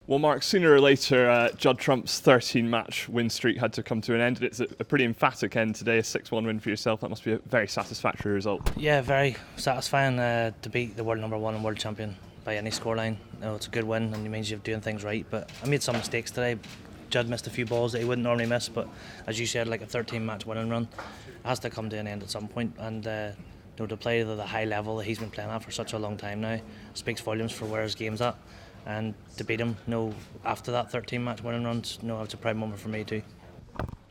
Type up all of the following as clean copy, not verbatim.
Well, Mark, sooner or later, Judd Trump's 13-match win streak had to come to an end, and it's a pretty emphatic end today, a 6-1 win for yourself. That must be a very satisfactory result. Yeah, very satisfying to beat the world number one and world champion by any scoreline. It's a good win, and it means you're doing things right. But I made some mistakes today. Judd missed a few balls that he wouldn't normally miss, but as you said, like a 13-match winning run, it has to come to an end at some point. And to play at the high level that he's been playing at for such a long time now speaks volumes for where his game's at. And to beat him, after that 13-match winning run, it's a proud moment for me too.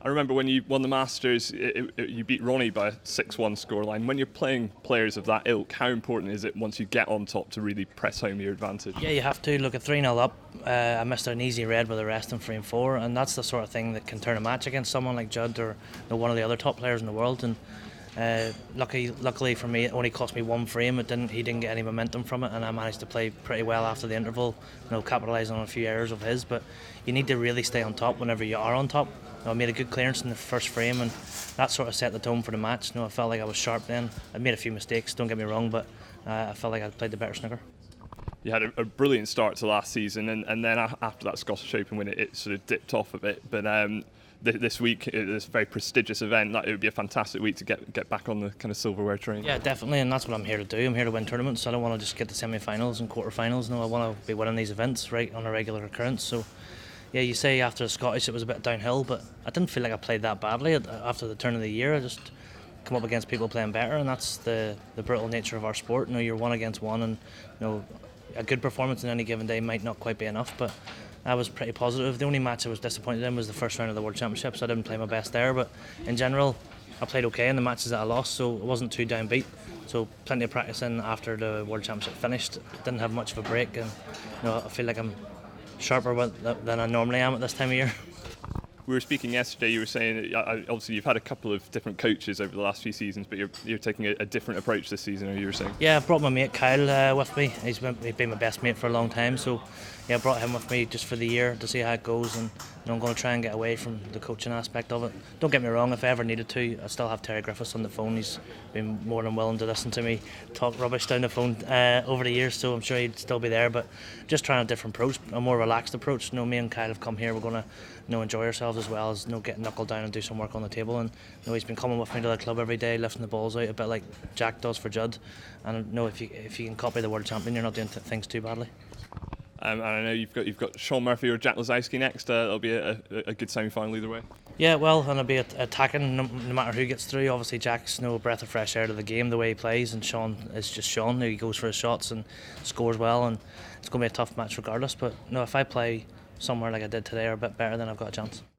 I remember when you won the Masters, you beat Ronnie by a 6-1 scoreline. When you're playing players of that ilk, how important is it once you get on top to really press home your advantage? Yeah, you have to. Look, at 3-0 up, I missed an easy red with the rest in 3 and 4, and that's the sort of thing that can turn a match against someone like Judd or one of the other top players in the world. And luckily for me, it only cost me 1 frame. He didn't get any momentum from it, and I managed to play pretty well after the interval, capitalising on a few errors of his. But you need to really stay on top whenever you are on top. I made a good clearance in the first frame, and that sort of set the tone for the match. I felt like I was sharp then. I made a few mistakes, don't get me wrong, but I felt like I played the better snooker. You had a brilliant start to last season, and then after that Scottish Open win, it sort of dipped off a bit. But this week, this very prestigious event, it would be a fantastic week to get back on the kind of silverware train. Yeah, definitely, and that's what I'm here to do. I'm here to win tournaments. I don't want to just get to semi-finals and quarter-finals. I want to be winning these events right on a regular occurrence. So, yeah, you say after the Scottish it was a bit downhill, but I didn't feel like I played that badly after the turn of the year. I just come up against people playing better, and that's the brutal nature of our sport. You're one against one, and a good performance on any given day might not quite be enough, but I was pretty positive. The only match I was disappointed in was the first round of the World Championships. I didn't play my best there, but in general I played okay in the matches that I lost, so it wasn't too downbeat. So plenty of practice in after the World Championship finished. Didn't have much of a break, and I feel like I'm sharper than I normally am at this time of year. We were speaking yesterday, you were saying obviously you've had a couple of different coaches over the last few seasons, but you're taking a different approach this season, or you were saying? Yeah, I brought my mate Kyle with me. He's been my best mate for a long time, so yeah, I brought him with me just for the year to see how it goes, and I'm going to try and get away from the coaching aspect of it. Don't get me wrong, if I ever needed to, I still have Terry Griffiths on the phone. He's been more than willing to listen to me talk rubbish down the phone over the years, so I'm sure he'd still be there, but just trying a different approach, a more relaxed approach. Me and Kyle have come here, we're going to enjoy ourselves as well as get knuckled down and do some work on the table. And he's been coming with me to the club every day, lifting the balls out a bit like Jack does for Judd. And if you can copy the world champion, you're not doing things too badly. And I know you've got Sean Murphy or Jack Lisowski next. It'll be a good semi-final either way. Yeah, well, and it'll be attacking no matter who gets through. Obviously, Jack's no breath of fresh air to the game the way he plays, and Sean is just Sean. He goes for his shots and scores well, and it's going to be a tough match regardless. But if I play somewhere like I did today or a bit better, then I've got a chance.